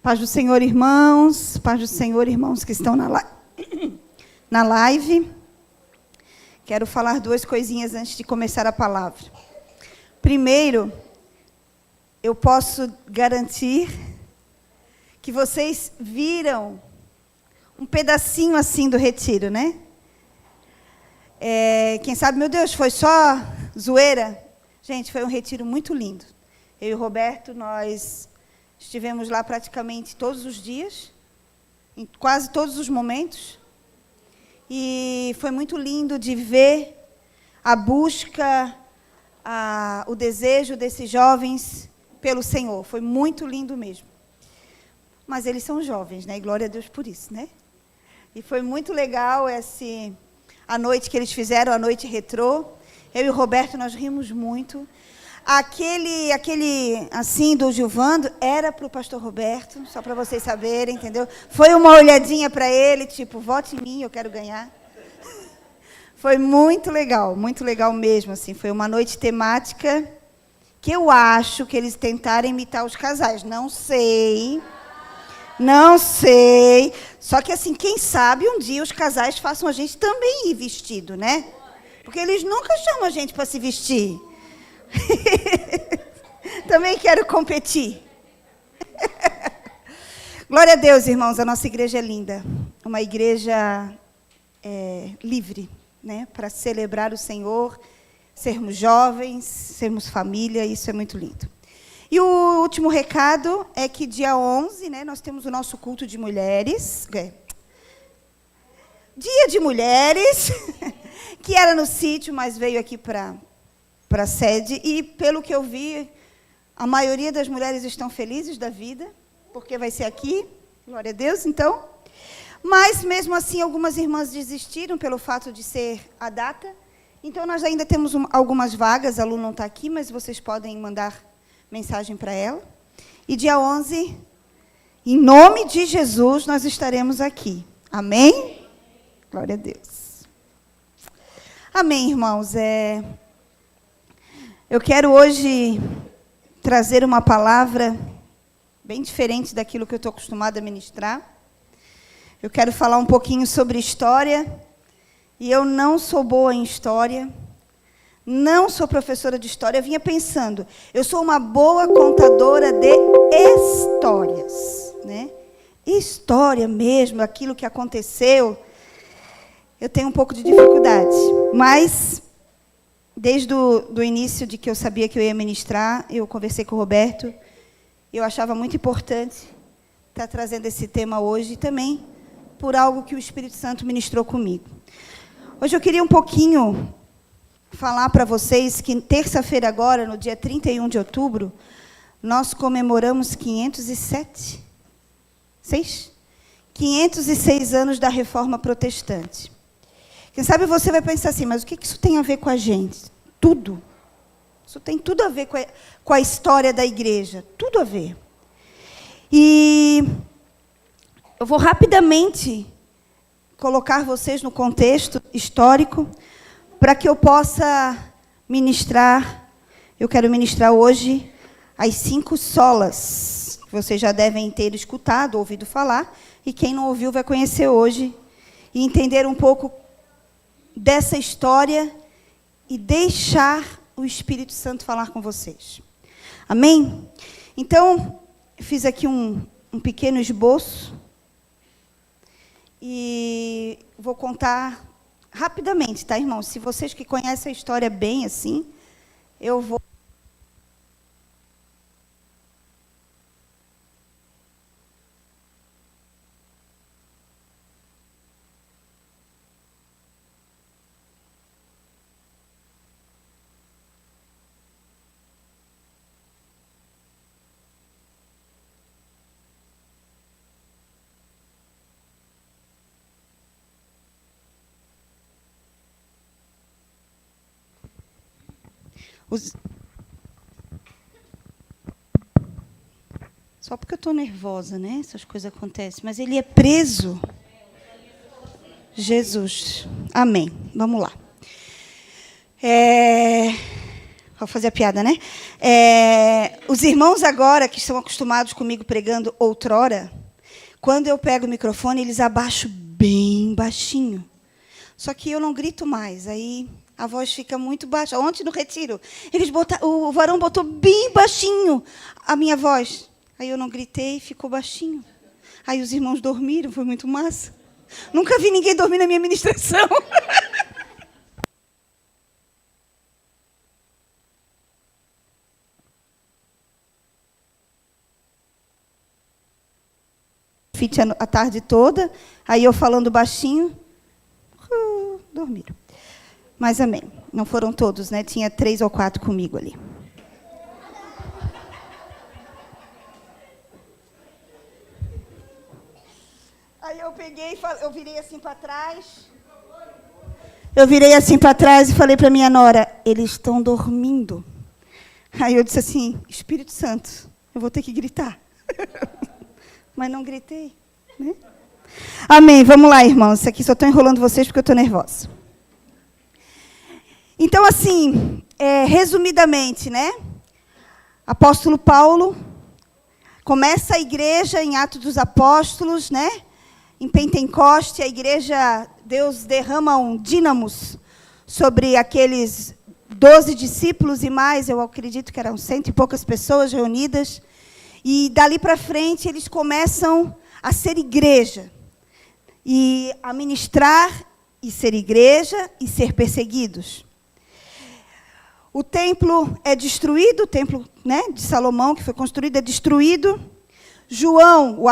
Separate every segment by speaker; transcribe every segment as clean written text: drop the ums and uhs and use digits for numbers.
Speaker 1: Paz do Senhor, irmãos. Paz do Senhor, irmãos que estão na live. Quero falar duas coisinhas antes de começar a palavra. Primeiro, eu posso garantir que vocês viram um pedacinho assim do retiro, né? Quem sabe, meu Deus, foi só zoeira? Gente, foi um retiro muito lindo. Eu e o Roberto, nós estivemos lá praticamente todos os dias, em quase todos os momentos. E foi muito lindo de ver a busca, o desejo desses jovens pelo Senhor. Foi muito lindo mesmo. Mas eles são jovens, né? E glória a Deus por isso, né? E foi muito legal a noite que eles fizeram, a noite retrô. Eu e o Roberto, nós rimos muito. Aquele assim, do Gilvando, era para o pastor Roberto, só para vocês saberem, entendeu? Foi uma olhadinha para ele, tipo, vote em mim, eu quero ganhar. Foi muito legal mesmo, assim. Foi uma noite temática que eu acho que eles tentaram imitar os casais. Não sei. Só que, assim, quem sabe um dia os casais façam a gente também ir vestido, né? Porque eles nunca chamam a gente para se vestir. Também quero competir. Glória a Deus, irmãos, a nossa igreja é linda. Uma igreja livre, né, para celebrar o Senhor, sermos jovens, sermos família, isso é muito lindo. E o último recado é que dia 11, né, nós temos o nosso culto de mulheres, Dia de Mulheres, que era no sítio, mas veio aqui para a sede, e pelo que eu vi, a maioria das mulheres estão felizes da vida, porque vai ser aqui, glória a Deus, então. Mas, mesmo assim, algumas irmãs desistiram pelo fato de ser a data, então nós ainda temos algumas vagas, a Lu não está aqui, mas vocês podem mandar mensagem para ela. E dia 11, em nome de Jesus, nós estaremos aqui. Amém? Glória a Deus. Amém, irmãos. Eu quero hoje trazer uma palavra bem diferente daquilo que eu estou acostumada a ministrar. Eu quero falar um pouquinho sobre história, e eu não sou boa em história, não sou professora de história. Eu vinha pensando, eu sou uma boa contadora de histórias, né? História mesmo, aquilo que aconteceu, eu tenho um pouco de dificuldade, mas desde o início de que eu sabia que eu ia ministrar, eu conversei com o Roberto, eu achava muito importante estar trazendo esse tema hoje, e também por algo que o Espírito Santo ministrou comigo. Hoje eu queria um pouquinho falar para vocês que terça-feira agora, no dia 31 de outubro, nós comemoramos 506 anos da Reforma Protestante. Quem sabe você vai pensar assim, mas o que isso tem a ver com a gente? Tudo. Isso tem tudo a ver com a história da igreja. Tudo a ver. E eu vou rapidamente colocar vocês no contexto histórico para que eu possa ministrar. Eu quero ministrar hoje as 5 solas, que vocês já devem ter escutado, ouvido falar, e quem não ouviu vai conhecer hoje e entender um pouco dessa história e deixar o Espírito Santo falar com vocês. Amém? Então, eu fiz aqui um pequeno esboço e vou contar rapidamente, tá, irmãos? Se vocês que conhecem a história bem assim, eu vou... Só porque eu estou nervosa, né? Essas coisas acontecem. Mas ele é preso. Jesus. Amém. Vamos lá. Vou fazer a piada, né? Os irmãos agora, que estão acostumados comigo pregando outrora, quando eu pego o microfone, eles abaixam bem baixinho. Só que eu não grito mais, aí a voz fica muito baixa. Ontem, no retiro, o varão botou bem baixinho a minha voz. Aí eu não gritei, ficou baixinho. Aí os irmãos dormiram, foi muito massa. Nunca vi ninguém dormir na minha ministração. A tarde toda, aí eu falando baixinho, dormiram. Mas amém. Não foram todos, né? Tinha 3 ou 4 comigo ali. Aí eu peguei, eu virei assim para trás. Eu virei assim para trás e falei para minha nora, eles estão dormindo. Aí eu disse assim, Espírito Santo, eu vou ter que gritar. Mas não gritei, né? Amém. Vamos lá, irmãos. Isso aqui só estou enrolando vocês porque eu estou nervosa. Então, assim, resumidamente, né? Apóstolo Paulo começa a igreja em Atos dos Apóstolos, né? Em Pentecoste, a igreja, Deus derrama um dínamos sobre aqueles 12 discípulos e mais, eu acredito que eram 100 e poucas pessoas reunidas. E dali para frente eles começam a ser igreja. E a ministrar e ser igreja e ser perseguidos. O templo é destruído, o templo, né, de Salomão, que foi construído, é destruído. João, o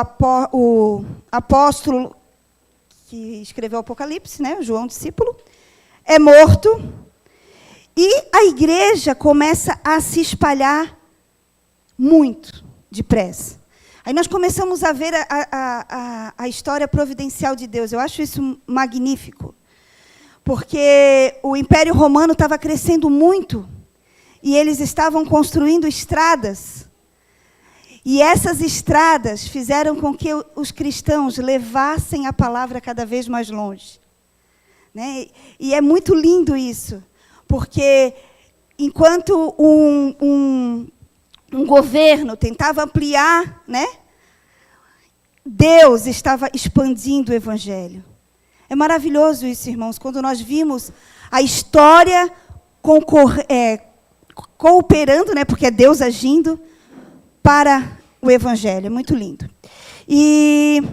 Speaker 1: apóstolo que escreveu o Apocalipse, né, João, discípulo, é morto. E a igreja começa a se espalhar muito depressa. Aí nós começamos a ver a história providencial de Deus. Eu acho isso magnífico. Porque o Império Romano estava crescendo muito e eles estavam construindo estradas. E essas estradas fizeram com que os cristãos levassem a palavra cada vez mais longe. Né? E é muito lindo isso, porque enquanto um governo tentava ampliar, né, Deus estava expandindo o Evangelho. É maravilhoso isso, irmãos, quando nós vimos a história cooperando, né, porque é Deus agindo para o Evangelho. É muito lindo. E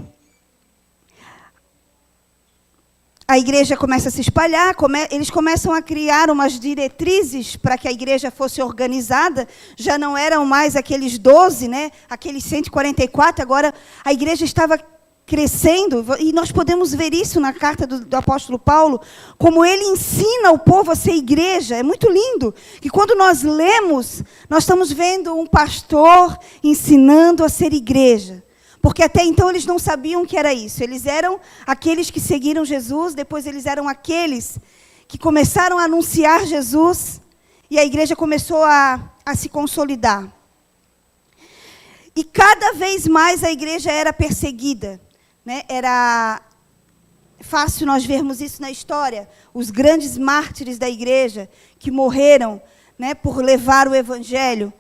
Speaker 1: a igreja começa a se espalhar, eles começam a criar umas diretrizes para que a igreja fosse organizada. Já não eram mais aqueles 12, né, aqueles 144, agora a igreja estava crescendo, e nós podemos ver isso na carta do apóstolo Paulo, como ele ensina o povo a ser igreja. É muito lindo, que quando nós lemos, nós estamos vendo um pastor ensinando a ser igreja. Porque até então eles não sabiam o que era isso. Eles eram aqueles que seguiram Jesus, depois eles eram aqueles que começaram a anunciar Jesus, e a igreja começou a se consolidar. E cada vez mais a igreja era perseguida. Né? Era fácil nós vermos isso na história. Os grandes mártires da igreja que morreram, né, por levar o evangelho.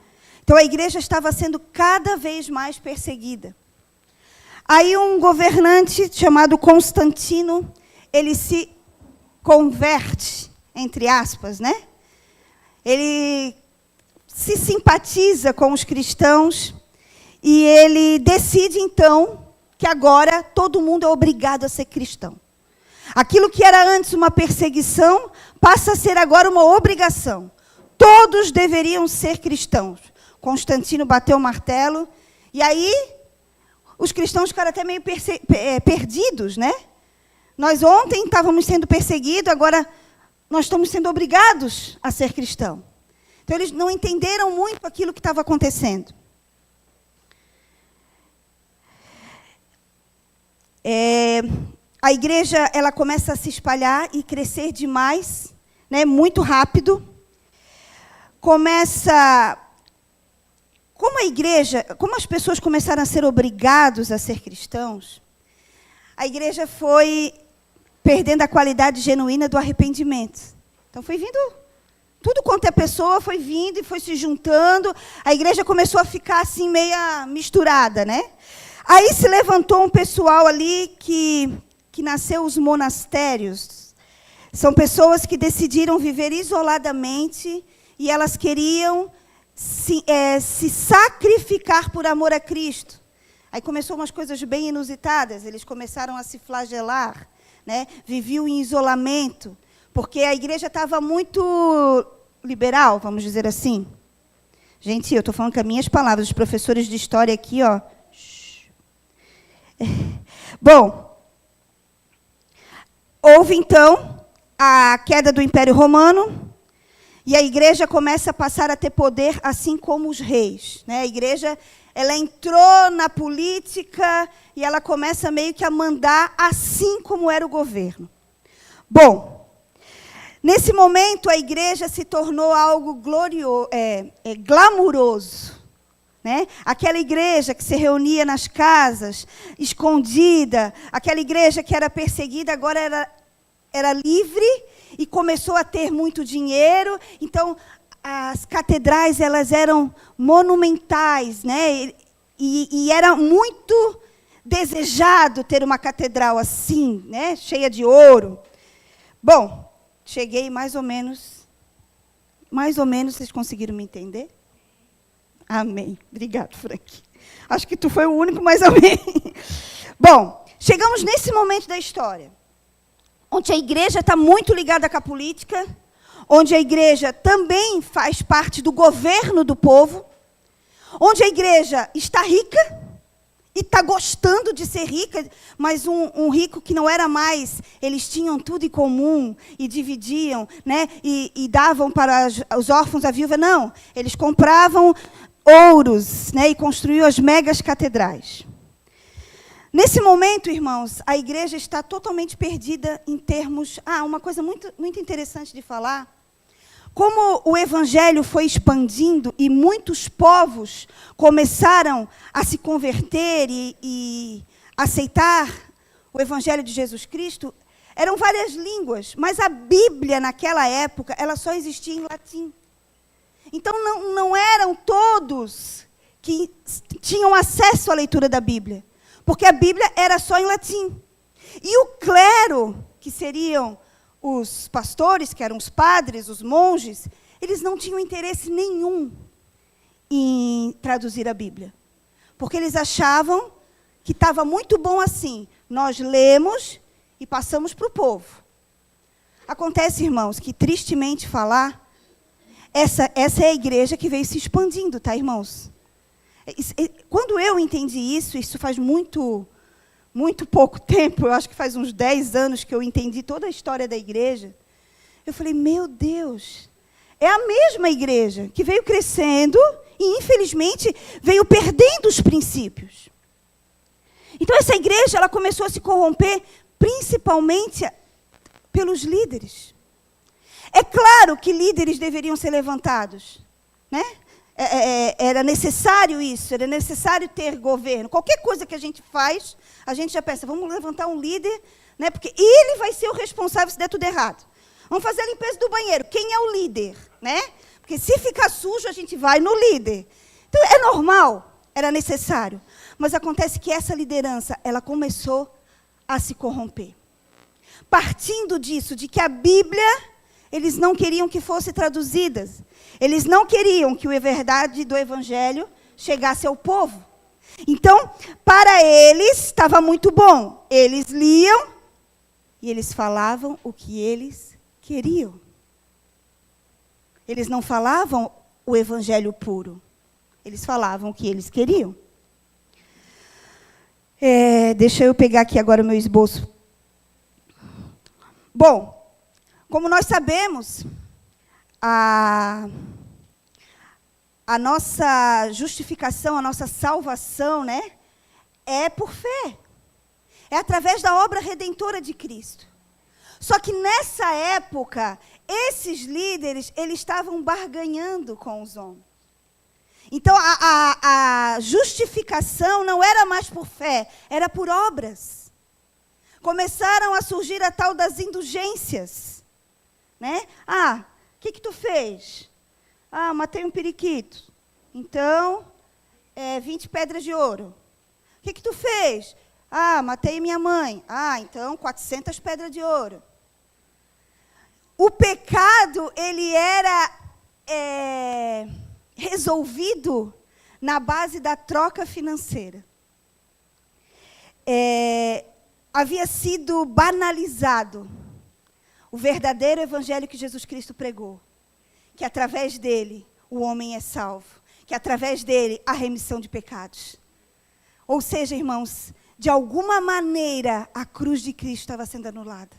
Speaker 1: Então a igreja estava sendo cada vez mais perseguida. Aí um governante chamado Constantino, ele se converte, entre aspas, né? Ele se simpatiza com os cristãos e ele decide, então, que agora todo mundo é obrigado a ser cristão. Aquilo que era antes uma perseguição, passa a ser agora uma obrigação. Todos deveriam ser cristãos. Constantino bateu o martelo, e aí os cristãos ficaram até meio perdidos, né? Nós ontem estávamos sendo perseguidos, agora nós estamos sendo obrigados a ser cristão. Então eles não entenderam muito aquilo que estava acontecendo. A igreja, ela começa a se espalhar e crescer demais, né, muito rápido. Como as pessoas começaram a ser obrigados a ser cristãos, a igreja foi perdendo a qualidade genuína do arrependimento. Então foi vindo tudo quanto é pessoa foi vindo e foi se juntando. A igreja começou a ficar assim, meia misturada, né? Aí se levantou um pessoal ali que nasceu os monastérios. São pessoas que decidiram viver isoladamente e elas queriam se sacrificar por amor a Cristo. Aí começou umas coisas bem inusitadas. Eles começaram a se flagelar, né? Viviam em isolamento, porque a igreja estava muito liberal, vamos dizer assim. Gente, eu estou falando com as minhas palavras, os professores de história aqui, ó. Bom, houve então a queda do Império Romano e a igreja começa a passar a ter poder assim como os reis, né? A igreja, ela entrou na política e ela começa meio que a mandar assim como era o governo. Bom, nesse momento a igreja se tornou algo glamuroso. Né? Aquela igreja que se reunia nas casas, escondida, aquela igreja que era perseguida, agora era livre e começou a ter muito dinheiro. Então, as catedrais elas eram monumentais, né? E era muito desejado ter uma catedral assim, né? Cheia de ouro. Bom, cheguei mais ou menos, vocês conseguiram me entender? Amém. Obrigado, Frank. Acho que tu foi o único, mas amém. Bom, chegamos nesse momento da história, onde a igreja está muito ligada com a política, onde a igreja também faz parte do governo do povo, onde a igreja está rica e está gostando de ser rica, mas um rico que não era mais, eles tinham tudo em comum e dividiam, né, e davam para os órfãos, a viúva, não, eles compravam ouros, né, e construíam as megas catedrais. Nesse momento, irmãos, a igreja está totalmente perdida em termos... uma coisa muito, muito interessante de falar. Como o evangelho foi expandindo e muitos povos começaram a se converter e aceitar o evangelho de Jesus Cristo, eram várias línguas, mas a Bíblia, naquela época, ela só existia em latim. Então, não eram todos que tinham acesso à leitura da Bíblia, porque a Bíblia era só em latim. E o clero, que seriam os pastores, que eram os padres, os monges, eles não tinham interesse nenhum em traduzir a Bíblia, porque eles achavam que estava muito bom assim. Nós lemos e passamos para o povo. Acontece, irmãos, que tristemente falar, essa é a igreja que veio se expandindo, tá, irmãos? Quando eu entendi isso faz muito pouco tempo, eu acho que faz uns 10 anos que eu entendi toda a história da igreja, eu falei, meu Deus, é a mesma igreja que veio crescendo e, infelizmente, veio perdendo os princípios. Então, essa igreja ela começou a se corromper, principalmente pelos líderes. É claro que líderes deveriam ser levantados, né? Era necessário isso, era necessário ter governo. Qualquer coisa que a gente faz, a gente já pensa, vamos levantar um líder, né? Porque ele vai ser o responsável se der tudo errado. Vamos fazer a limpeza do banheiro. Quem é o líder? Né? Porque se ficar sujo, a gente vai no líder. Então, é normal, era necessário. Mas acontece que essa liderança, ela começou a se corromper. Partindo disso, de que a Bíblia, eles não queriam que fosse traduzida. Eles não queriam que a verdade do Evangelho chegasse ao povo. Então, para eles, estava muito bom. Eles liam e eles falavam o que eles queriam. Eles não falavam o Evangelho puro. Eles falavam o que eles queriam. Deixa eu pegar aqui agora o meu esboço. Bom, como nós sabemos, a nossa justificação, a nossa salvação, né, é por fé. É através da obra redentora de Cristo. Só que nessa época, esses líderes, eles estavam barganhando com os homens. Então, a justificação não era mais por fé, era por obras. Começaram a surgir a tal das indulgências. Né? O que tu fez? Ah, matei um periquito. Então, 20 pedras de ouro. O que tu fez? Ah, matei minha mãe. Ah, então 400 pedras de ouro. O pecado, ele era resolvido na base da troca financeira. Havia sido banalizado o verdadeiro evangelho que Jesus Cristo pregou, que através dele o homem é salvo, que através dele há remissão de pecados. Ou seja, irmãos, de alguma maneira a cruz de Cristo estava sendo anulada.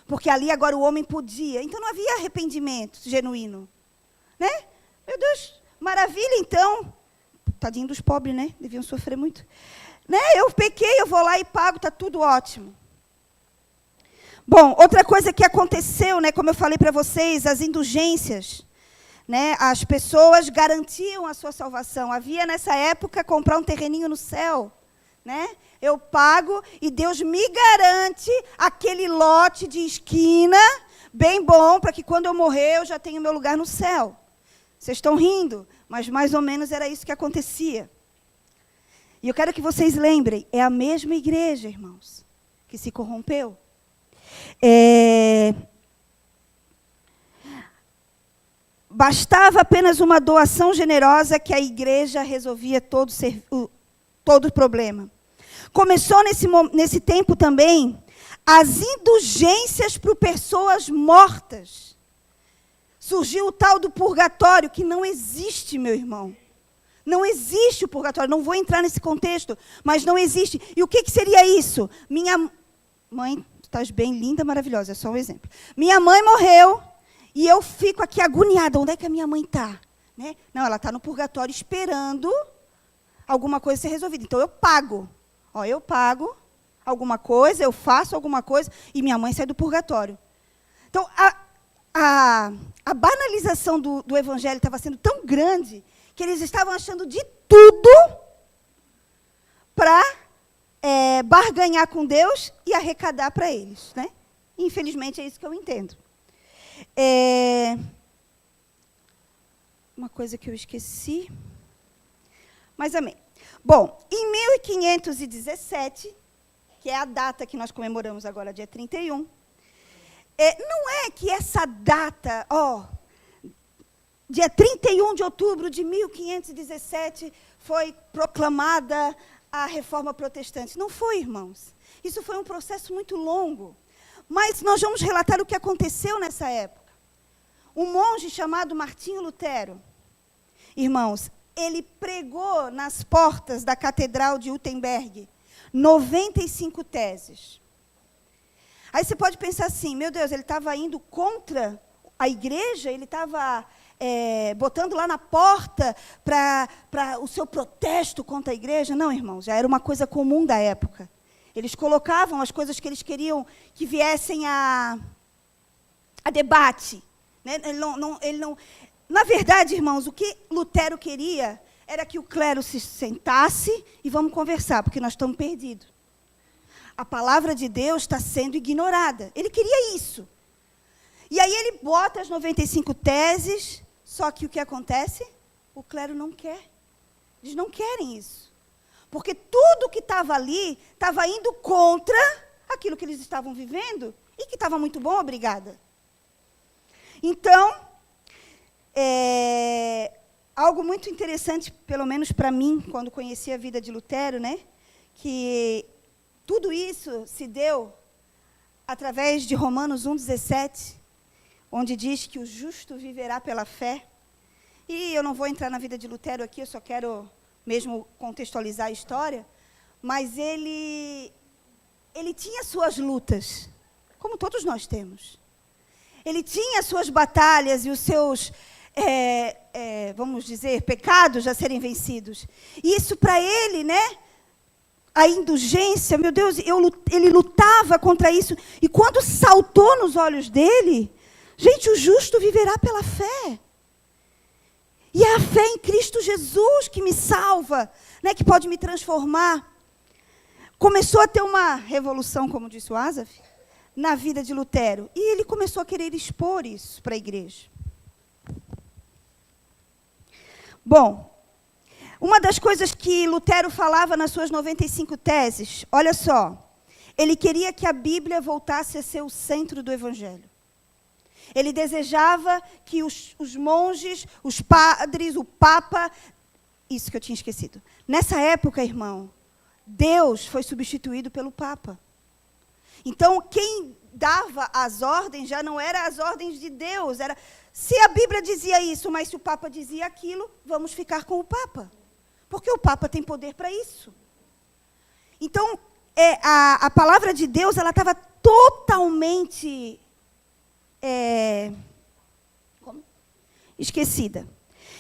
Speaker 1: Porque ali agora o homem podia, então não havia arrependimento genuíno. Né? Meu Deus, maravilha, então. Tadinho dos pobres, né? Deviam sofrer muito. Né? Eu pequei, eu vou lá e pago, está tudo ótimo. Bom, outra coisa que aconteceu, né, como eu falei para vocês, as indulgências, né, as pessoas garantiam a sua salvação. Havia nessa época comprar um terreninho no céu. Né? Eu pago e Deus me garante aquele lote de esquina bem bom para que quando eu morrer eu já tenha meu lugar no céu. Vocês estão rindo, mas mais ou menos era isso que acontecia. E eu quero que vocês lembrem, é a mesma igreja, irmãos, que se corrompeu. Bastava apenas uma doação generosa que a igreja resolvia todo o problema. Começou nesse tempo também as indulgências para pessoas mortas. Surgiu o tal do purgatório, que não existe, meu irmão. Não existe o purgatório, não vou entrar nesse contexto, mas não existe. E o que seria isso? Minha mãe, tu estás bem, linda, maravilhosa, é só um exemplo. Minha mãe morreu e eu fico aqui agoniada, onde é que a minha mãe está? Né? Não, ela está no purgatório esperando alguma coisa ser resolvida. Então eu pago. Eu pago alguma coisa, eu faço alguma coisa e minha mãe sai do purgatório. Então, a banalização do evangelho estava sendo tão grande que eles estavam achando de tudo para barganhar com Deus e arrecadar para eles. Né? Infelizmente, é isso que eu entendo. Uma coisa que eu esqueci. Mas amém. Bom, em 1517, que é a data que nós comemoramos agora, dia 31, não é que essa data, dia 31 de outubro de 1517, foi proclamada a Reforma Protestante. Não foi, irmãos. Isso foi um processo muito longo. Mas nós vamos relatar o que aconteceu nessa época. Um monge chamado Martinho Lutero, irmãos, ele pregou nas portas da Catedral de Wittenberg 95 teses. Aí você pode pensar assim, meu Deus, ele estava indo contra a igreja, ele estava botando lá na porta para o seu protesto contra a igreja. Não, irmãos, já era uma coisa comum da época. Eles colocavam as coisas que eles queriam que viessem a debate. Né? Ele não Na verdade, irmãos, o que Lutero queria era que o clero se sentasse e vamos conversar, porque nós estamos perdidos. A palavra de Deus está sendo ignorada. Ele queria isso. E aí ele bota as 95 teses, só que o que acontece? O clero não quer. Eles não querem isso. Porque tudo que estava ali estava indo contra aquilo que eles estavam vivendo e que estava muito bom, obrigada. Então, algo muito interessante, pelo menos para mim, quando conheci a vida de Lutero, né, que tudo isso se deu através de Romanos 1,17, onde diz que o justo viverá pela fé. E eu não vou entrar na vida de Lutero aqui, eu só quero mesmo contextualizar a história, mas ele tinha suas lutas, como todos nós temos. Ele tinha suas batalhas e os seus, vamos dizer, pecados a serem vencidos. E isso para ele, né, a indulgência, meu Deus, ele lutava contra isso. E quando saltou nos olhos dele, gente, o justo viverá pela fé. E é a fé em Cristo Jesus que me salva, né, que pode me transformar. Começou a ter uma revolução, como disse o Asaf, na vida de Lutero. E ele começou a querer expor isso para a igreja. Bom, uma das coisas que Lutero falava nas suas 95 teses, olha só, ele queria que a Bíblia voltasse a ser o centro do Evangelho. Ele desejava que os monges, os padres, o Papa, isso que eu tinha esquecido. Nessa época, irmão, Deus foi substituído pelo Papa. Então, quem dava as ordens já não eram as ordens de Deus. Se a Bíblia dizia isso, mas se o Papa dizia aquilo, vamos ficar com o Papa. Porque o Papa tem poder para isso. Então, a palavra de Deus ela estava totalmente esquecida.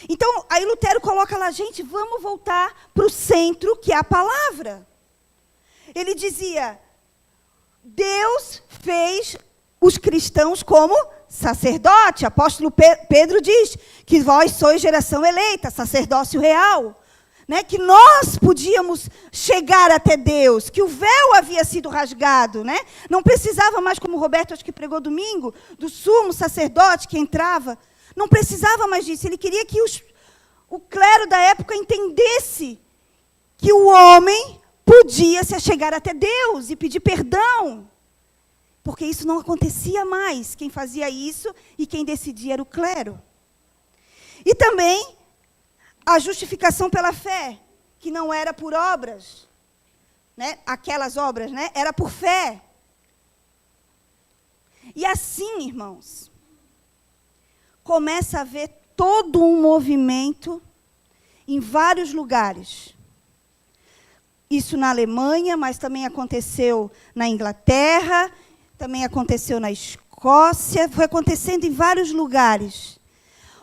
Speaker 1: Então, aí Lutero coloca lá, gente, vamos voltar para o centro, que é a palavra. Ele dizia, Deus fez os cristãos como sacerdote. Apóstolo Pedro diz que vós sois geração eleita, sacerdócio real. Né, que nós podíamos chegar até Deus, que o véu havia sido rasgado. Né? Não precisava mais, como o Roberto acho que pregou domingo, do sumo sacerdote que entrava. Não precisava mais disso. Ele queria que o clero da época entendesse que o homem podia se achegar até Deus e pedir perdão. Porque isso não acontecia mais. Quem fazia isso e quem decidia era o clero. E também a justificação pela fé, que não era por obras, né? Aquelas obras, né? Era por fé. E assim, irmãos, começa a haver todo um movimento em vários lugares. Isso na Alemanha, mas também aconteceu na Inglaterra, também aconteceu na Escócia, foi acontecendo em vários lugares.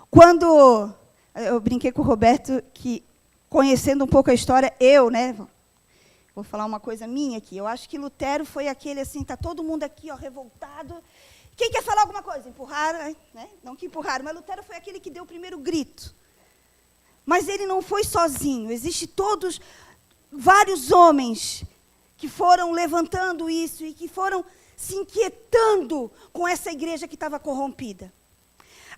Speaker 1: Quando eu brinquei com o Roberto que, conhecendo um pouco a história, né, vou falar uma coisa minha aqui, eu acho que Lutero foi aquele assim, está todo mundo aqui, ó, revoltado. Quem quer falar alguma coisa? Empurraram, né? Não que empurraram, mas Lutero foi aquele que deu o primeiro grito. Mas ele não foi sozinho, existem vários homens que foram levantando isso e que foram se inquietando com essa igreja que estava corrompida.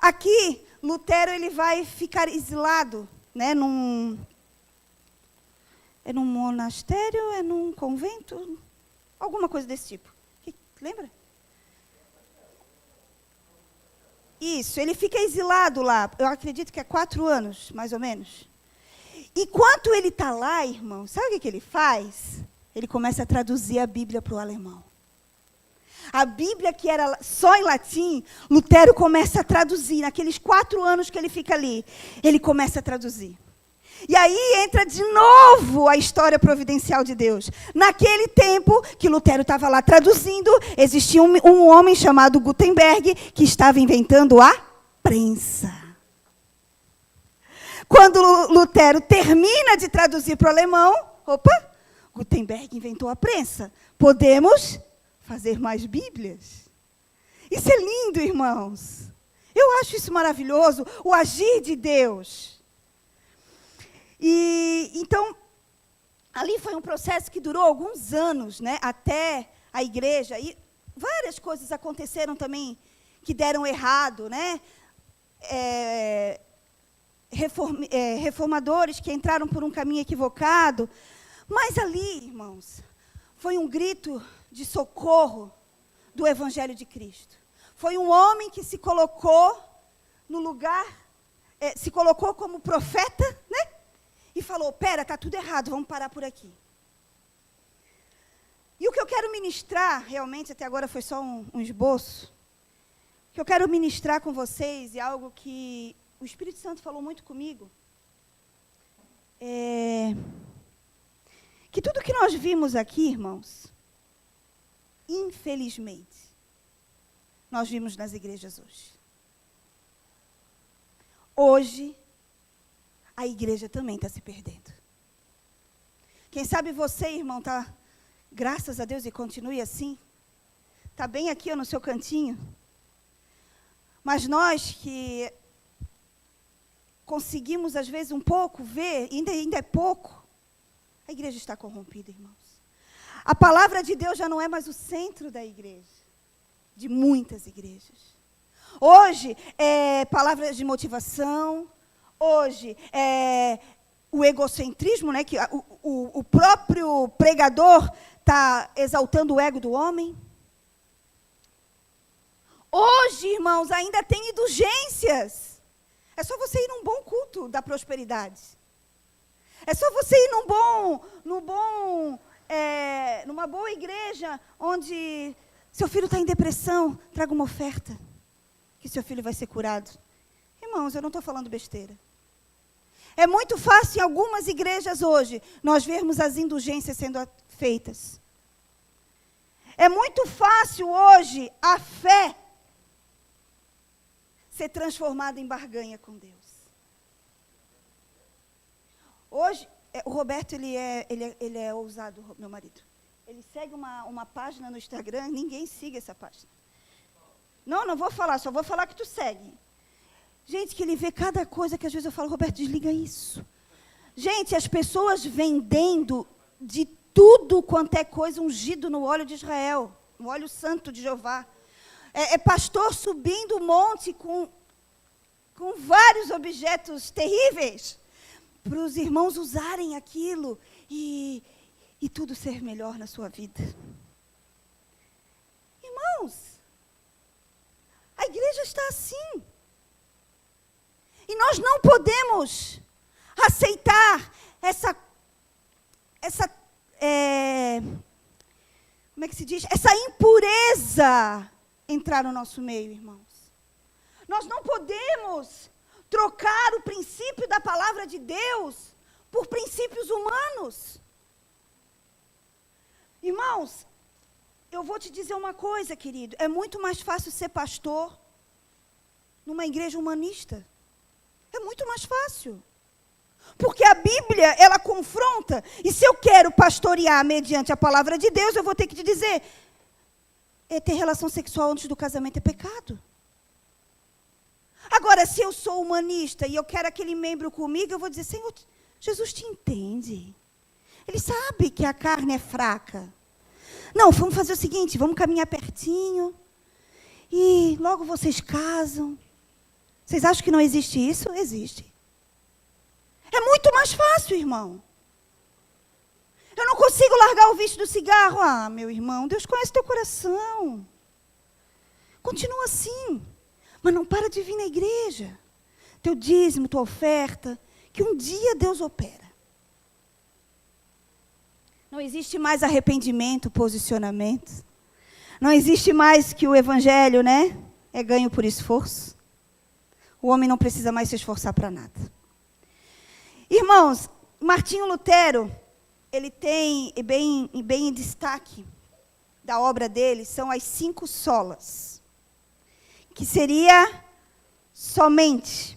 Speaker 1: Aqui, Lutero ele vai ficar exilado, né, num monastério, num convento, alguma coisa desse tipo. Lembra? Isso, ele fica exilado lá, eu acredito que é 4 anos, mais ou menos. Enquanto ele está lá, irmão, sabe o que ele faz? Ele começa a traduzir a Bíblia para o alemão. A Bíblia, que era só em latim, Lutero começa a traduzir. Naqueles 4 anos que ele fica ali, ele começa a traduzir. E aí entra de novo a história providencial de Deus. Naquele tempo que Lutero estava lá traduzindo, existia um homem chamado Gutenberg que estava inventando a prensa. Quando Lutero termina de traduzir para o alemão, Gutenberg inventou a prensa. Podemos fazer mais Bíblias. Isso é lindo, irmãos. Eu acho isso maravilhoso, o agir de Deus. E então, ali foi um processo que durou alguns anos, né, até a igreja. E várias coisas aconteceram também que deram errado, né? Reformadores que entraram por um caminho equivocado. Mas ali, irmãos, foi um grito de socorro do Evangelho de Cristo. Foi um homem que se colocou no lugar, se colocou como profeta, né? E falou, está tudo errado, vamos parar por aqui. E o que eu quero ministrar, realmente, até agora foi só um esboço, o que eu quero ministrar com vocês, é algo que o Espírito Santo falou muito comigo, que tudo que nós vimos aqui, irmãos, infelizmente, nós vimos nas igrejas hoje. Hoje, a igreja também está se perdendo. Quem sabe você, irmão, está, graças a Deus, e continue assim, está bem aqui ó, no seu cantinho. Mas nós que conseguimos, às vezes, um pouco ver, ainda é pouco, a igreja está corrompida, irmãos. A palavra de Deus já não é mais o centro da igreja. de muitas igrejas. Hoje é palavras de motivação, hoje é o egocentrismo, né, que o próprio pregador está exaltando o ego do homem. Hoje, irmãos, ainda tem indulgências. É só você ir num bom culto da prosperidade. É só você ir numa boa igreja, onde seu filho está em depressão, traga uma oferta, que seu filho vai ser curado. Irmãos, eu não estou falando besteira. É muito fácil em algumas igrejas hoje, nós vermos as indulgências sendo feitas. É muito fácil hoje a fé ser transformada em barganha com Deus. Hoje, o Roberto, ele é ousado, meu marido. Ele segue uma página no Instagram, ninguém siga essa página. Não vou falar, só vou falar que tu segue. Gente, que ele vê cada coisa que às vezes eu falo, Roberto, desliga isso. Gente, as pessoas vendendo de tudo quanto é coisa ungido no óleo de Israel, no óleo santo de Jeová. É pastor subindo o monte com vários objetos terríveis, para os irmãos usarem aquilo e tudo ser melhor na sua vida. Irmãos, a igreja está assim. E nós não podemos aceitar como é que se diz? Essa impureza entrar no nosso meio, irmãos. Nós não podemos trocar o princípio da palavra de Deus por princípios humanos. Irmãos, eu vou te dizer uma coisa, querido. É muito mais fácil ser pastor numa igreja humanista. É muito mais fácil. Porque a Bíblia, ela confronta. E se eu quero pastorear mediante a palavra de Deus, eu vou ter que te dizer, ter relação sexual antes do casamento é pecado. Agora, se eu sou humanista e eu quero aquele membro comigo, eu vou dizer, Senhor, Jesus te entende. Ele sabe que a carne é fraca. Não, vamos fazer o seguinte, vamos caminhar pertinho. E logo vocês casam. Vocês acham que não existe isso? Existe. É muito mais fácil, irmão. Eu não consigo largar o vício do cigarro. Ah, meu irmão, Deus conhece teu coração. Continua assim. Mas não para de vir na igreja. Teu dízimo, tua oferta, que um dia Deus opera. Não existe mais arrependimento, posicionamento. Não existe mais que o evangelho, né, é ganho por esforço. O homem não precisa mais se esforçar para nada. Irmãos, Martinho Lutero, ele tem, bem em destaque da obra dele, são as 5 solas. Que seria somente,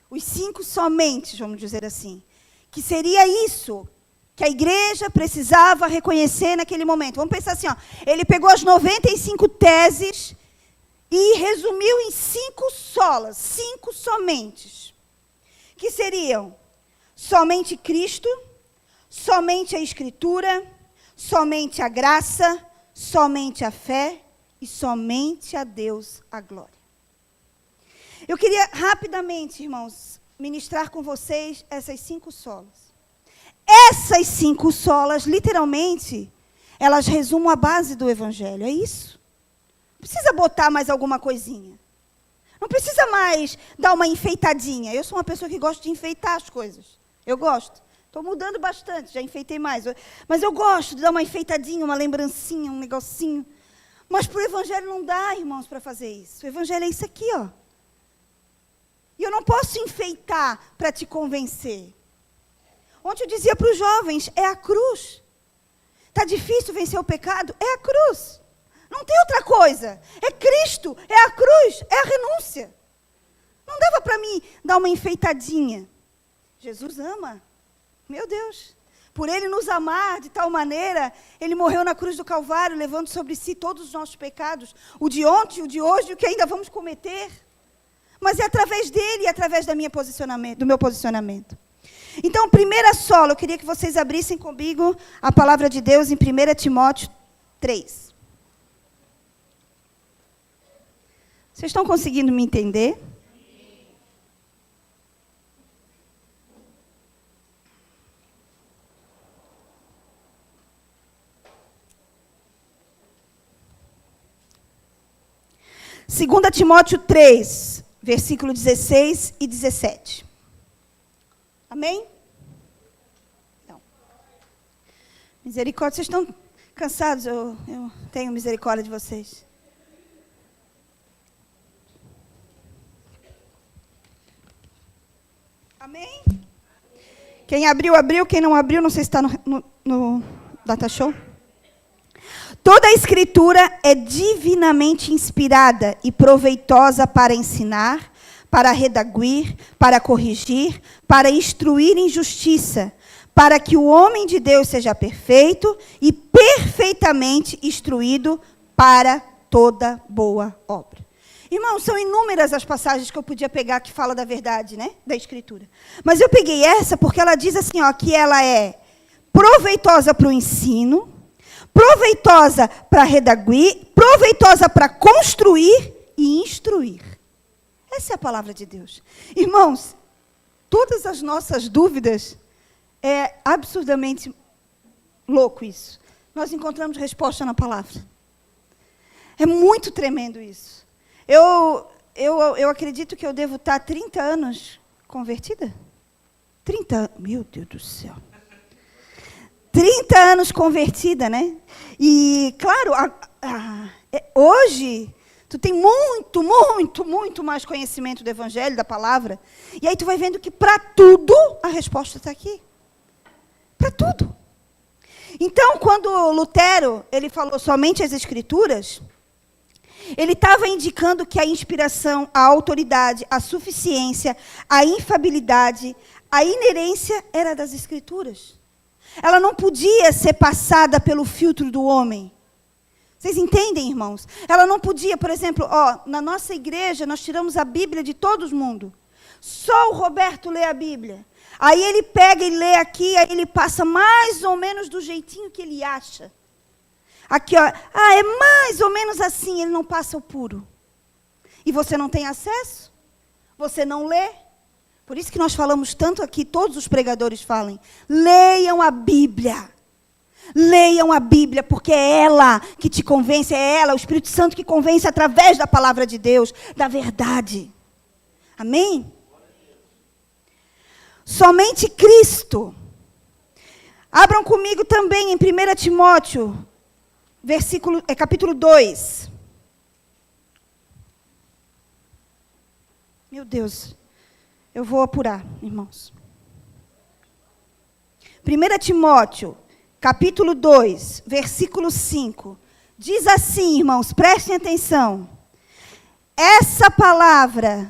Speaker 1: os 5 somente, vamos dizer assim. Que seria isso que a igreja precisava reconhecer naquele momento. Vamos pensar assim, ó, ele pegou as 95 teses e resumiu em 5 solas, 5 somentes, que seriam somente Cristo, somente a Escritura, somente a graça, somente a fé e somente a Deus a glória. Eu queria rapidamente, irmãos, ministrar com vocês essas 5 solas. Essas 5 solas, literalmente, elas resumem a base do Evangelho, é isso. Não precisa botar mais alguma coisinha. Não precisa mais dar uma enfeitadinha. Eu sou uma pessoa que gosta de enfeitar as coisas. Eu gosto. Estou mudando bastante, já enfeitei mais. Mas eu gosto de dar uma enfeitadinha, uma lembrancinha, um negocinho. Mas para o Evangelho não dá, irmãos, para fazer isso. O Evangelho é isso aqui, ó. E eu não posso enfeitar para te convencer. Ontem eu dizia para os jovens, é a cruz. Está difícil vencer o pecado? É a cruz. Não tem outra coisa. É Cristo, é a cruz, é a renúncia. Não dava para mim dar uma enfeitadinha. Jesus ama. Meu Deus. Por Ele nos amar de tal maneira, Ele morreu na cruz do Calvário, levando sobre si todos os nossos pecados. O de ontem, o de hoje, o que ainda vamos cometer. Mas é através dEle e através do meu posicionamento. Então, primeira sola, eu queria que vocês abrissem comigo a palavra de Deus em 1 Timóteo 3. Vocês estão conseguindo me entender? Segunda Timóteo 3, versículo 16 e 17. Amém? Então, misericórdia, vocês estão cansados? Eu tenho misericórdia de vocês. Amém? Quem abriu, abriu. Quem não abriu, não sei se está no Data Show. Toda a Escritura é divinamente inspirada e proveitosa para ensinar, para redaguir, para corrigir, para instruir em justiça, para que o homem de Deus seja perfeito e perfeitamente instruído para toda boa obra. Irmãos, são inúmeras as passagens que eu podia pegar que fala da verdade, né, da Escritura. Mas eu peguei essa porque ela diz assim, ó, que ela é proveitosa para o ensino, proveitosa para redaguir, proveitosa para construir e instruir. Essa é a palavra de Deus. Irmãos, todas as nossas dúvidas, é absurdamente louco isso. Nós encontramos resposta na palavra. É muito tremendo isso. Eu acredito que eu devo estar 30 anos convertida. 30 anos, meu Deus do céu. 30 anos convertida, né? E, claro, hoje, tu tem muito mais conhecimento do Evangelho, da palavra. E aí tu vai vendo que para tudo a resposta está aqui. Para tudo. Então, quando Lutero, ele falou somente as Escrituras, ele estava indicando que a inspiração, a autoridade, a suficiência, a infabilidade, a inerência era das Escrituras. Ela não podia ser passada pelo filtro do homem. Vocês entendem, irmãos? Ela não podia, por exemplo, na nossa igreja, nós tiramos a Bíblia de todo mundo. Só o Roberto lê a Bíblia. Aí ele pega e lê aqui, aí ele passa mais ou menos do jeitinho que ele acha. Aqui, ó, é mais ou menos assim, ele não passa o puro. E você não tem acesso? Você não lê? Por isso que nós falamos tanto aqui, todos os pregadores falam, leiam a Bíblia. Leiam a Bíblia, porque é ela que te convence, é ela, o Espírito Santo que convence através da palavra de Deus, da verdade. Amém? Somente Cristo. Abram comigo também em 1 Timóteo, capítulo 2. Meu Deus. Eu vou apurar, irmãos. 1 Timóteo, capítulo 2, versículo 5. Diz assim, irmãos, prestem atenção. Essa palavra,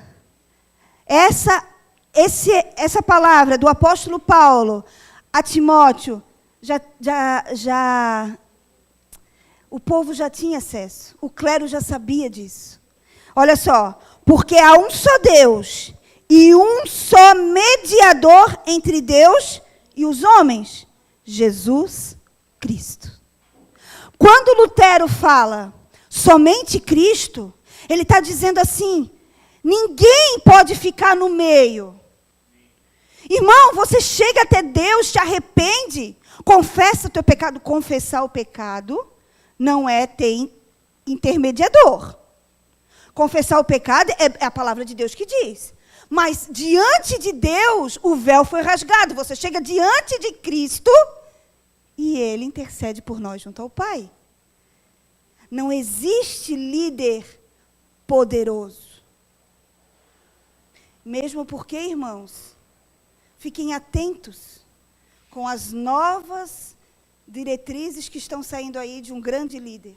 Speaker 1: essa palavra do apóstolo Paulo a Timóteo, o povo já tinha acesso. O clero já sabia disso. Olha só, porque há um só Deus e um só mediador entre Deus e os homens, Jesus Cristo. Quando Lutero fala somente Cristo, ele está dizendo assim, ninguém pode ficar no meio. Irmão, você chega até Deus, te arrepende, confessa o teu pecado. Confessar o pecado não é ter intermediador. Confessar o pecado é a palavra de Deus que diz. Mas diante de Deus, o véu foi rasgado. Você chega diante de Cristo e Ele intercede por nós junto ao Pai. Não existe líder poderoso. Mesmo porque, irmãos, fiquem atentos com as novas diretrizes que estão saindo aí de um grande líder.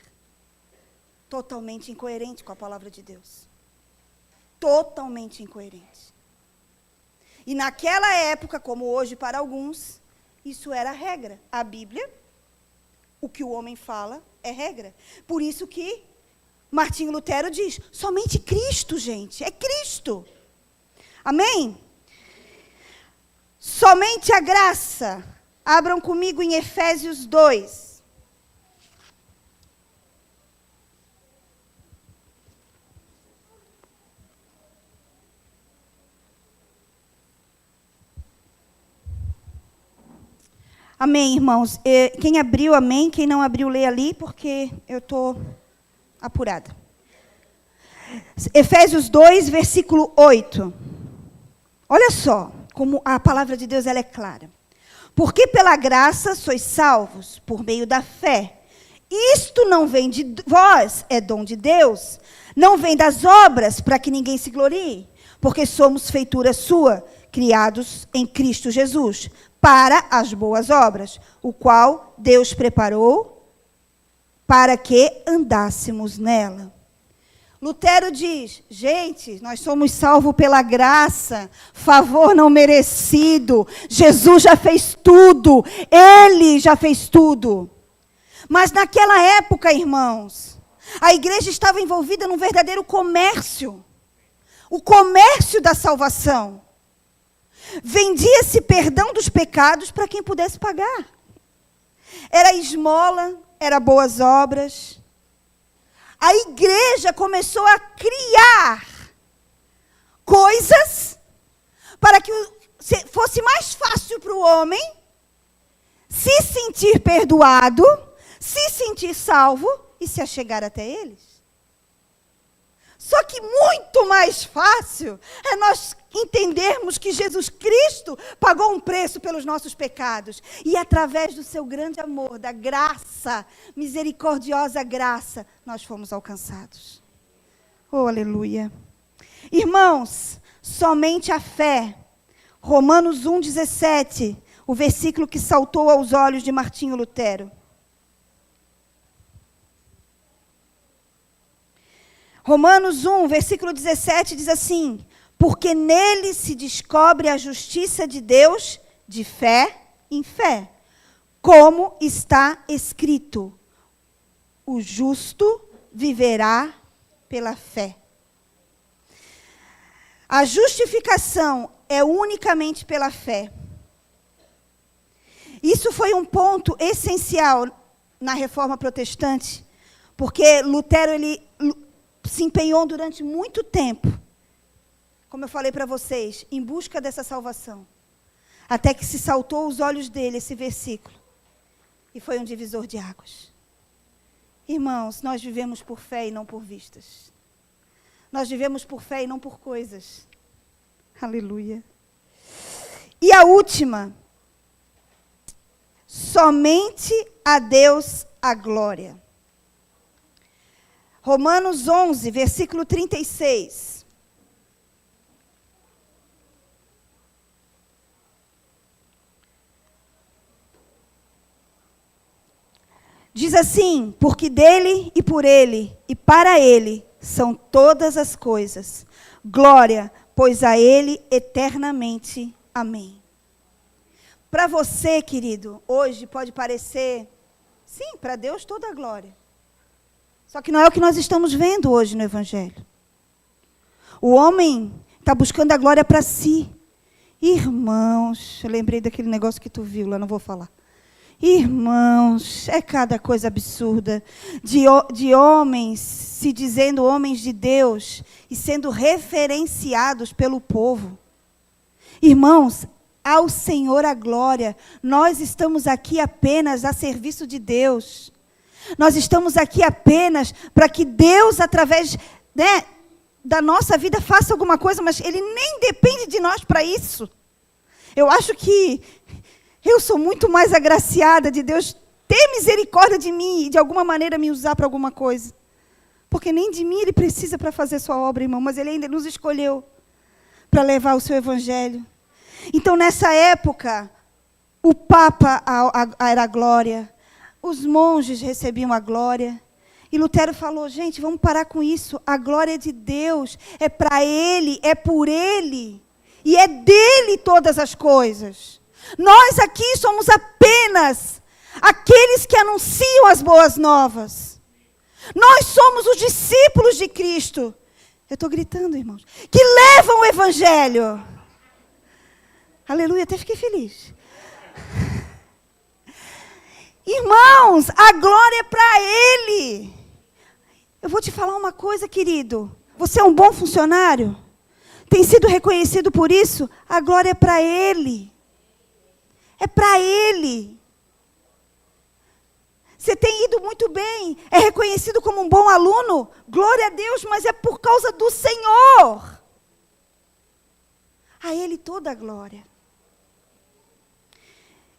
Speaker 1: Totalmente incoerente com a palavra de Deus. Totalmente incoerente. E naquela época, como hoje para alguns, isso era regra. A Bíblia, o que o homem fala, é regra. Por isso que Martinho Lutero diz, somente Cristo, gente, é Cristo. Amém? Somente a graça. Abram comigo em Efésios 2. Amém, irmãos. Quem abriu, amém. Quem não abriu, lê ali, porque eu estou apurada. Efésios 2, versículo 8. Olha só como a palavra de Deus ela é clara. Porque pela graça sois salvos, por meio da fé. Isto não vem de vós, é dom de Deus. Não vem das obras, para que ninguém se glorie. Porque somos feitura sua, criados em Cristo Jesus, para as boas obras, o qual Deus preparou para que andássemos nela. Lutero diz, gente, nós somos salvos pela graça, favor não merecido, Jesus já fez tudo, Ele já fez tudo. Mas naquela época, irmãos, a igreja estava envolvida num verdadeiro comércio, o comércio da salvação. Vendia-se perdão dos pecados para quem pudesse pagar. Era esmola, era boas obras. A igreja começou a criar coisas para que fosse mais fácil para o homem se sentir perdoado, se sentir salvo e se achegar até eles. Só que muito mais fácil é nós entendermos que Jesus Cristo pagou um preço pelos nossos pecados. E através do seu grande amor, da graça, misericordiosa graça, nós fomos alcançados. Oh, aleluia. Irmãos, somente a fé. Romanos 1,17, o versículo que saltou aos olhos de Martinho Lutero. Romanos 1, versículo 17, diz assim: porque nele se descobre a justiça de Deus de fé em fé, como está escrito, o justo viverá pela fé. A justificação é unicamente pela fé. Isso foi um ponto essencial na Reforma Protestante, porque Lutero ele se empenhou durante muito tempo, como eu falei para vocês, em busca dessa salvação. Até que se saltou aos olhos dele esse versículo. E foi um divisor de águas. Irmãos, nós vivemos por fé e não por vistas. Nós vivemos por fé e não por coisas. Aleluia. E a última. Somente a Deus a glória. Romanos 11, versículo 36. Diz assim, porque dele e por ele e para ele são todas as coisas. Glória, pois a ele eternamente. Amém. Para você, querido, hoje pode parecer, sim, para Deus toda a glória. Só que não é o que nós estamos vendo hoje no Evangelho. O homem está buscando a glória para si. Irmãos, eu lembrei daquele negócio que tu viu lá, não vou falar. Irmãos, é cada coisa absurda. De homens se dizendo homens de Deus e sendo referenciados pelo povo. Irmãos, ao Senhor a glória. Nós estamos aqui apenas a serviço de Deus. Nós estamos aqui apenas para que Deus, através da nossa vida, faça alguma coisa, mas Ele nem depende de nós para isso. Eu acho que eu sou muito mais agraciada de Deus ter misericórdia de mim e de alguma maneira me usar para alguma coisa. Porque nem de mim Ele precisa para fazer sua obra, irmão, mas Ele ainda nos escolheu para levar o seu Evangelho. Então, nessa época, o Papa era a glória. Os monges recebiam a glória. E Lutero falou, gente, vamos parar com isso. A glória de Deus é para Ele, é por Ele. E é dele todas as coisas. Nós aqui somos apenas aqueles que anunciam as boas novas. Nós somos os discípulos de Cristo. Eu estou gritando, irmãos. Que levam o Evangelho. Aleluia, até fiquei feliz. Irmãos, a glória é para Ele. Eu vou te falar uma coisa, querido. Você é um bom funcionário? Tem sido reconhecido por isso? A glória é para Ele. É para Ele. Você tem ido muito bem, é reconhecido como um bom aluno, glória a Deus, mas é por causa do Senhor. A Ele toda a glória.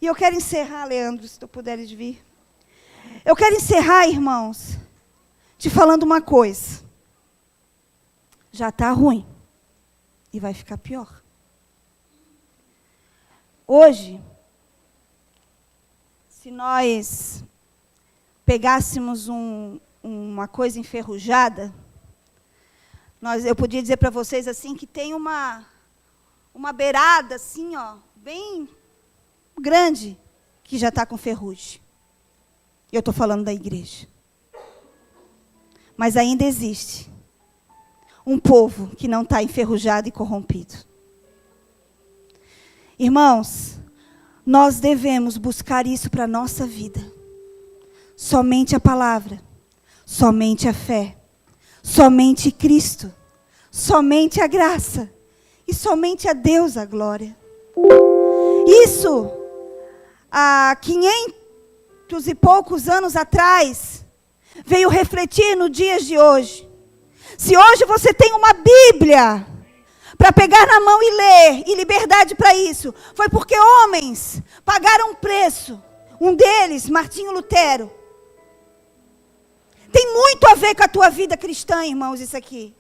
Speaker 1: E eu quero encerrar, Leandro, se tu puderes vir. Eu quero encerrar, irmãos, te falando uma coisa. Já está ruim e vai ficar pior. Hoje, se nós pegássemos uma coisa enferrujada, eu podia dizer para vocês assim que tem uma beirada assim, ó, bem grande, que já está com ferrugem. Eu estou falando da igreja. Mas ainda existe um povo que não está enferrujado e corrompido. Irmãos, nós devemos buscar isso para a nossa vida. Somente a palavra, somente a fé, somente Cristo, somente a graça e somente a Deus a glória. Isso, há 500 e poucos anos atrás, veio refletir no dias de hoje. Se hoje você tem uma Bíblia para pegar na mão e ler, e liberdade para isso, foi porque homens pagaram um preço. Um deles, Martinho Lutero. Tem muito a ver com a tua vida cristã, irmãos, isso aqui.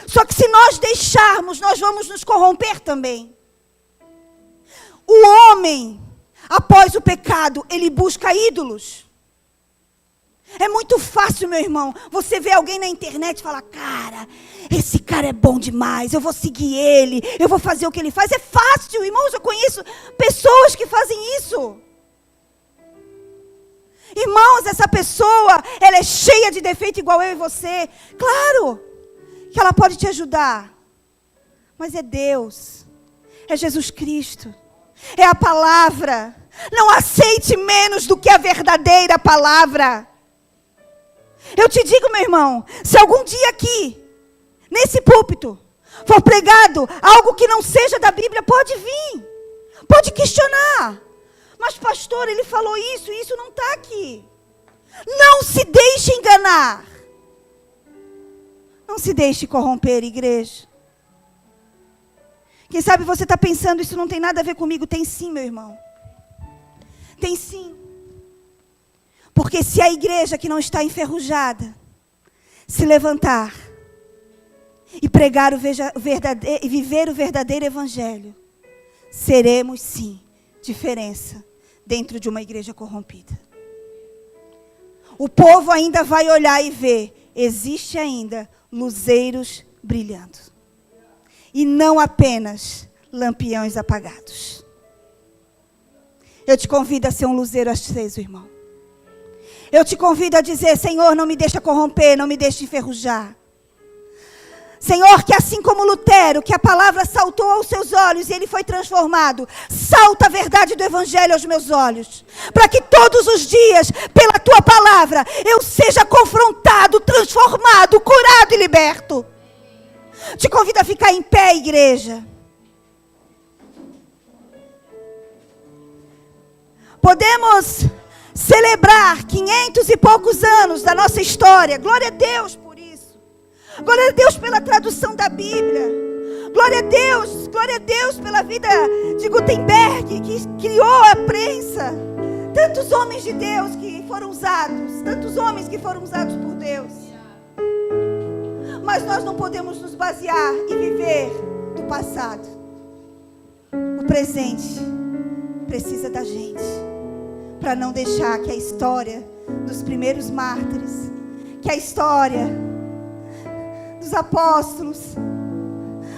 Speaker 1: Só que se nós deixarmos, nós vamos nos corromper também. O homem, após o pecado, ele busca ídolos. É muito fácil, meu irmão, você vê alguém na internet e fala, cara, esse cara é bom demais, eu vou seguir ele, eu vou fazer o que ele faz. É fácil, irmãos, eu conheço pessoas que fazem isso. Irmãos, essa pessoa, ela é cheia de defeito igual eu e você. Claro que ela pode te ajudar, mas é Deus, é Jesus Cristo, é a palavra. Não aceite menos do que a verdadeira palavra. Eu te digo, meu irmão, se algum dia aqui, nesse púlpito, for pregado algo que não seja da Bíblia, pode vir, pode questionar. Mas pastor, ele falou isso, e isso não está aqui. Não se deixe enganar. Não se deixe corromper, igreja. Quem sabe você está pensando, isso não tem nada a ver comigo. Tem sim, meu irmão. Tem sim. Porque se a igreja que não está enferrujada se levantar e pregar e viver o verdadeiro evangelho, seremos sim diferença dentro de uma igreja corrompida. O povo ainda vai olhar e ver, existe ainda luzeiros brilhando. E não apenas lampiões apagados. Eu te convido a ser um luzeiro aceso, irmão. Eu te convido a dizer, Senhor, não me deixa corromper, não me deixa enferrujar. Senhor, que assim como Lutero, que a palavra saltou aos seus olhos e ele foi transformado, salta a verdade do evangelho aos meus olhos. Para que todos os dias, pela tua palavra, eu seja confrontado, transformado, curado e liberto. Te convido a ficar em pé, igreja. Podemos celebrar 500 e poucos anos da nossa história. Glória a Deus por isso. Glória a Deus pela tradução da Bíblia. Glória a Deus pela vida de Gutenberg, que criou a prensa. Tantos homens de Deus que foram usados. Tantos homens que foram usados por Deus. Mas nós não podemos nos basear e viver do passado. O presente precisa da gente. Para não deixar que a história dos primeiros mártires, que a história dos apóstolos,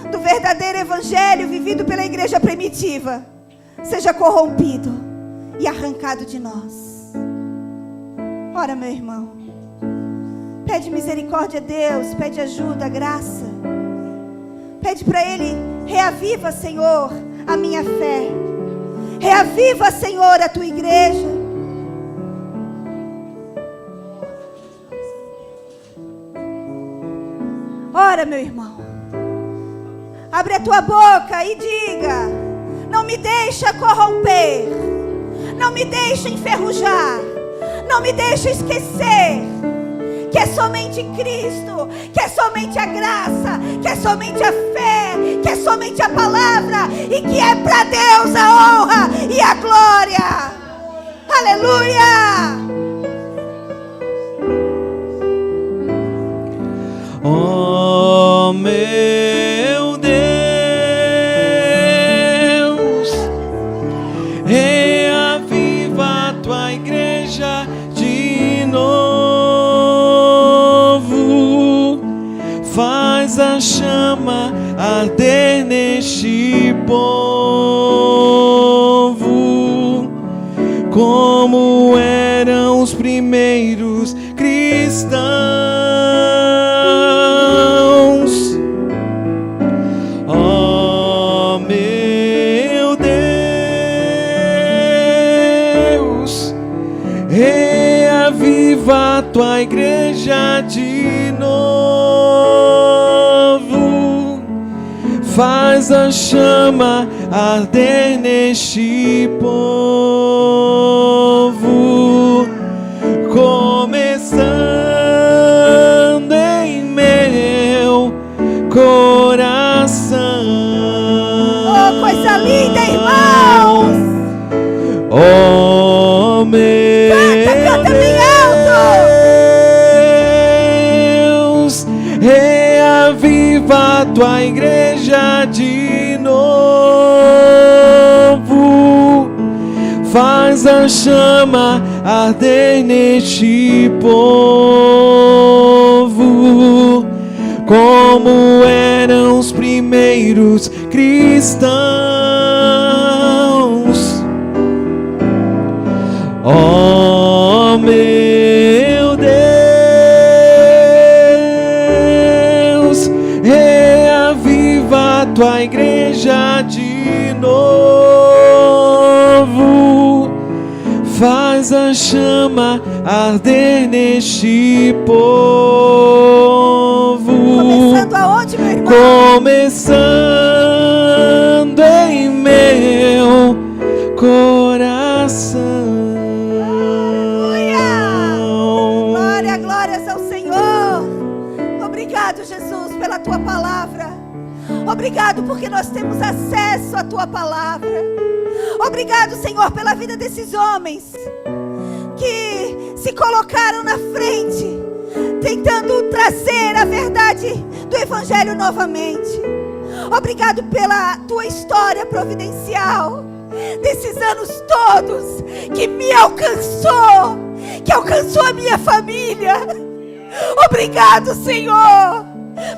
Speaker 1: do verdadeiro evangelho vivido pela igreja primitiva, seja corrompido e arrancado de nós. Ora, meu irmão, pede misericórdia a Deus, pede ajuda, graça. Pede para Ele, reaviva, Senhor, a minha fé. Reaviva, Senhor, a tua igreja. Ora, meu irmão, abre a tua boca e diga: não me deixa corromper, não me deixa enferrujar, Não me deixe esquecer que é somente Cristo, que é somente a graça, que é somente a fé, que é somente a palavra, e que é para Deus a honra e a glória. Aleluia!
Speaker 2: Oh, meu Deus, reaviva a tua igreja de novo, faz a chama arder neste povo, como eram os primeiros cristãos. Oh, meu Deus, reaviva a tua igreja de novo, faz a chama arder neste povo, começando em meu coração.
Speaker 1: Oh, coisa linda, irmãos!
Speaker 2: Oh, meu
Speaker 1: Canta bem
Speaker 2: Deus, reaviva a tua igreja de novo, faz a chama arder neste povo, como eram os primeiros cristãos. Oh, meu Deus, reaviva a tua igreja de novo, faz a chama arder neste povo.
Speaker 1: Começando aonde, meu irmão?
Speaker 2: Começando em meu coração.
Speaker 1: Glória, glórias ao Senhor. Obrigado, Jesus, pela tua palavra. Obrigado porque nós temos acesso à tua palavra. Obrigado, Senhor, pela vida desses homens que se colocaram na frente, tentando trazer a verdade do Evangelho novamente. Obrigado pela tua história providencial desses anos todos, que me alcançou, que alcançou a minha família. Obrigado, Senhor,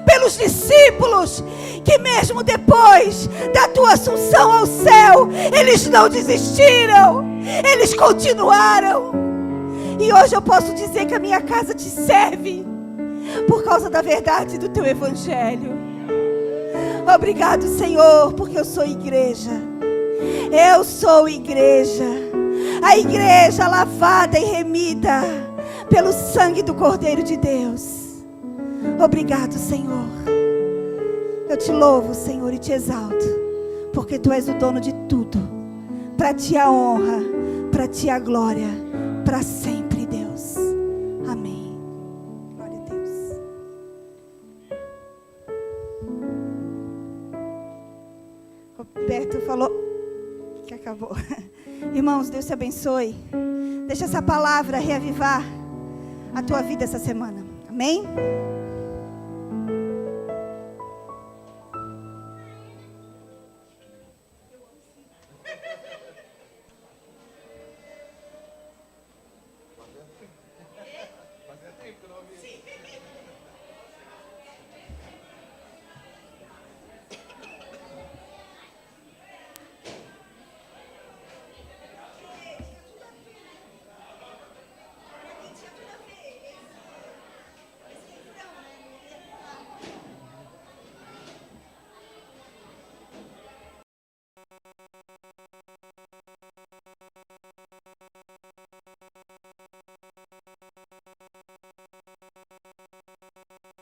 Speaker 1: pelos discípulos que mesmo depois da tua assunção ao céu, eles não desistiram, eles continuaram. E hoje eu posso dizer que a minha casa te serve por causa da verdade do teu Evangelho. Obrigado, Senhor, porque eu sou igreja. Eu sou igreja. A igreja lavada e remida pelo sangue do Cordeiro de Deus. Obrigado, Senhor. Eu te louvo, Senhor, e te exalto, porque tu és o dono de tudo. Para ti a honra, para ti a glória, para sempre, Deus. Amém. Glória a Deus. Roberto falou que acabou. Irmãos, Deus te abençoe. Deixa essa palavra reavivar a tua vida essa semana. Amém?